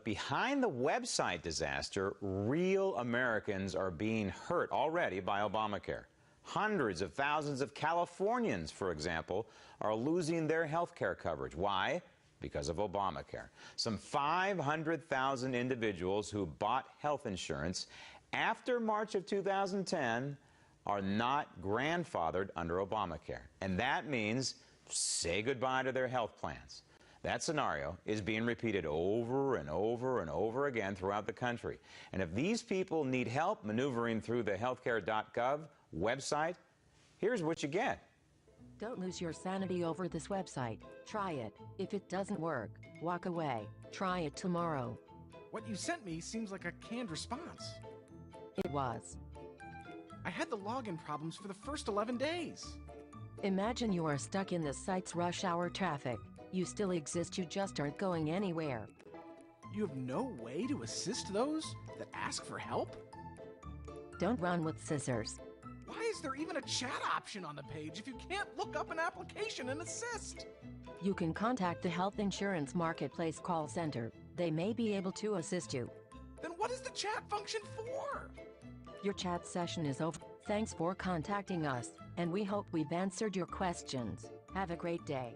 behind the website disaster, real Americans are being hurt already by Obamacare. Hundreds of thousands of Californians, for example, are losing their health care coverage. Why? Because of Obamacare. Some 500,000 individuals who bought health insurance after March of 2010 are not grandfathered under Obamacare. And that means say goodbye to their health plans. That scenario is being repeated over and over and over again throughout the country. And if these people need help maneuvering through the healthcare.gov website, here's what you get. Don't lose your sanity over this website. Try it. If it doesn't work, walk away. Try it tomorrow. What you sent me seems like a canned response. It was. I had the login problems for the first 11 days. Imagine you are stuck in the site's rush hour traffic. You still exist, you just aren't going anywhere. You have no way to assist those that ask for help? Don't run with scissors. Why is there even a chat option on the page if you can't look up an application and assist? You can contact the Health Insurance Marketplace call center. They may be able to assist you. Then what is the chat function for? Your chat session is over. Thanks for contacting us, and we hope we've answered your questions. Have a great day.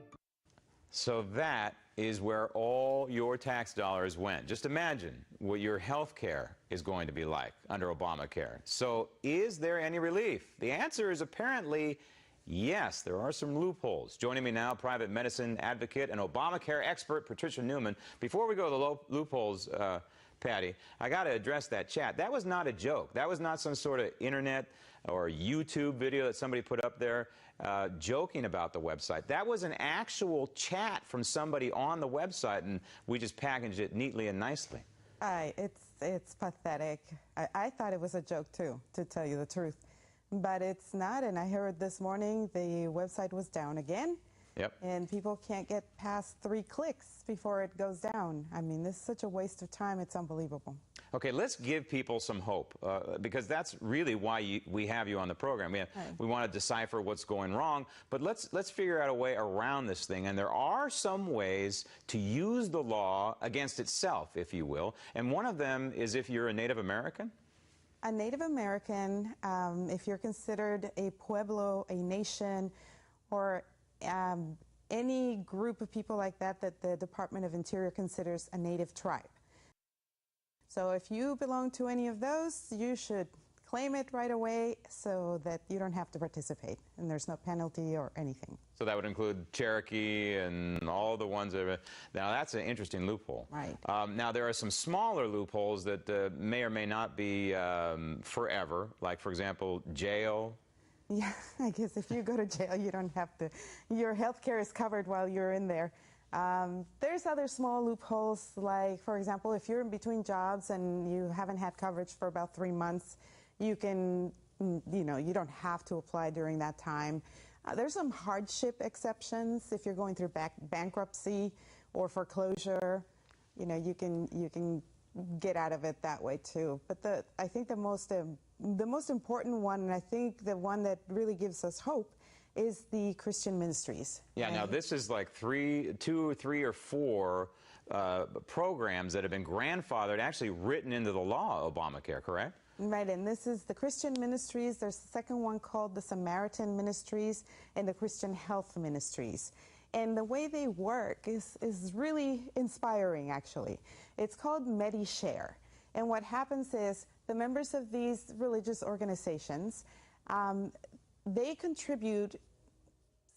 So that is where all your tax dollars went. Just imagine what your health care is going to be like under Obamacare. So is there any relief? The answer is apparently yes, there are some loopholes. Joining me now, private medicine advocate and Obamacare expert Patricia Newman. Before we go to the loopholes, Patty, I got to address that chat. That was not a joke. That was not some sort of internet or YouTube video that somebody put up there joking about the website. That was an actual chat from somebody on the website, and we just packaged it neatly and nicely. It's pathetic. I thought it was a joke, too, to tell you the truth. But it's not, and I heard this morning the website was down again. Yep. And people can't get past 3 clicks before it goes down. I mean, this is such a waste of time. It's unbelievable. Okay, let's give people some hope, because that's really why we have you on the program. We want to decipher what's going wrong, but let's figure out a way around this thing. And there are some ways to use the law against itself, if you will. And one of them is if you're a Native American. A Native American, if you're considered a pueblo, a nation, or any group of people like that the Department of Interior considers a native tribe. So if you belong to any of those, you should claim it right away so that you don't have to participate and there's no penalty or anything. So that would include Cherokee and all the ones that are... Now that's an interesting loophole. Right. Now there are some smaller loopholes that may or may not be forever, like for example, jail. Yeah, I guess if you go to jail, you don't have to. Your health care is covered while you're in there. There's other small loopholes, like, for example, if you're in between jobs and you haven't had coverage for about 3 months, you can, you don't have to apply during that time. There's some hardship exceptions if you're going through bankruptcy or foreclosure. You can get out of it that way too. But I think the most important one, and I think the one that really gives us hope, is the Christian Ministries. Yeah, now this is like 2 or 3 or 4 programs that have been grandfathered, actually written into the law, Obamacare, correct? Right, and this is the Christian Ministries. There's a second one called the Samaritan Ministries and the Christian Health Ministries. And the way they work is really inspiring, actually. It's called MediShare. And what happens is the members of these religious organizations, they contribute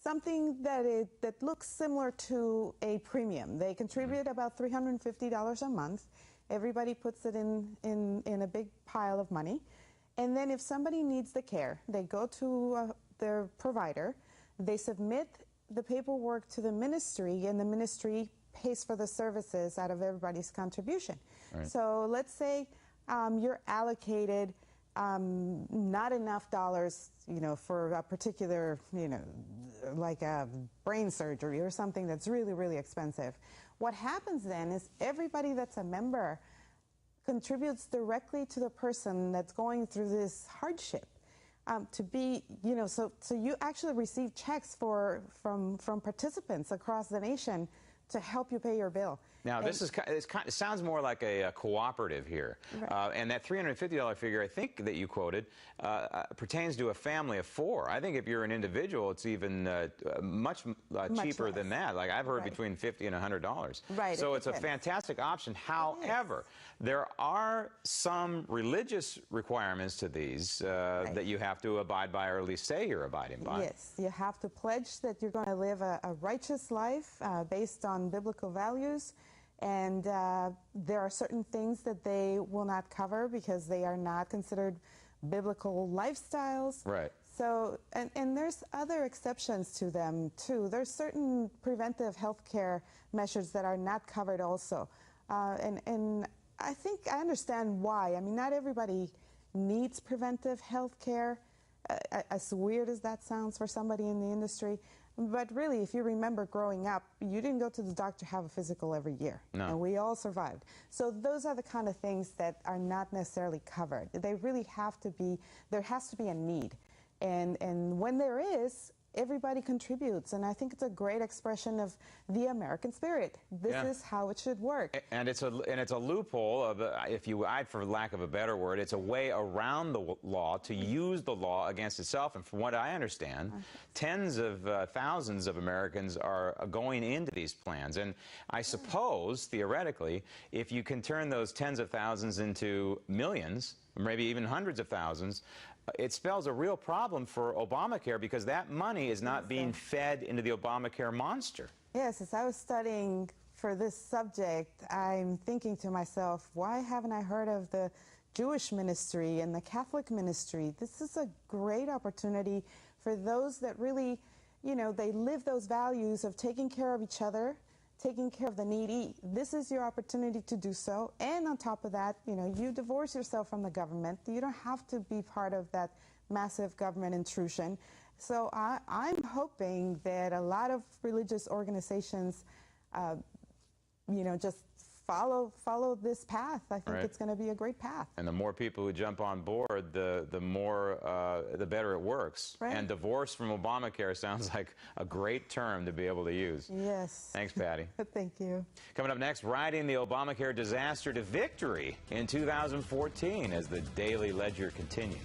something that looks similar to a premium. They contribute about $350 a month. Everybody puts it in a big pile of money. And then if somebody needs the care, they go to their provider, they submit the paperwork to the ministry, and the ministry pays for the services out of everybody's contribution. Right. So let's say you're allocated not enough dollars, for a particular, like a brain surgery or something that's really, really expensive. What happens then is everybody that's a member contributes directly to the person that's going through this hardship. So you actually receive checks from participants across the nation to help you pay your bill. Now, this is it sounds more like a cooperative here. Right. And that $350 figure, I think, that you quoted, pertains to a family of 4. I think if you're an individual, it's even much cheaper than that. Like, I've heard between $50 and $100. Right. So it's a fantastic option. However, there are some religious requirements to these that you have to abide by, or at least say you're abiding by. Yes, you have to pledge that you're going to live a righteous life based on biblical values. And there are certain things that they will not cover because they are not considered biblical lifestyles. Right. So, and there's other exceptions to them, too. There's certain preventive health care measures that are not covered also. And I think I understand why. I mean, not everybody needs preventive health care, as weird as that sounds for somebody in the industry. But really, if you remember growing up, you didn't go to the doctor to have a physical every year. No. And we all survived. So those are the kind of things that are not necessarily covered. They really have to be, there has to be a need. And when there is, everybody contributes. And I think it's a great expression of the American spirit. This is how it should work. And it's a loophole of, for lack of a better word, it's a way around the law to use the law against itself. And from what I understand, tens of thousands of Americans are going into these plans. And I suppose, theoretically, if you can turn those tens of thousands into millions, or maybe even hundreds of thousands, it spells a real problem for Obamacare, because that money is not being fed into the Obamacare monster. Yes, as I was studying for this subject, I'm thinking to myself, why haven't I heard of the Jewish ministry and the Catholic ministry? This is a great opportunity for those that really, you know, they live those values of taking care of each other, taking care of the needy. This is your opportunity to do so. And on top of that, you know, you divorce yourself from the government. You don't have to be part of that massive government intrusion. So I'm hoping that a lot of religious organizations, you know, just follow this path. I think it's going to be a great path. And the more people who jump on board, the better it works. Right. And divorce from Obamacare sounds like a great term to be able to use. Yes. Thanks, Patty. Thank you. Coming up next, riding the Obamacare disaster to victory in 2014 as the Daily Ledger continues.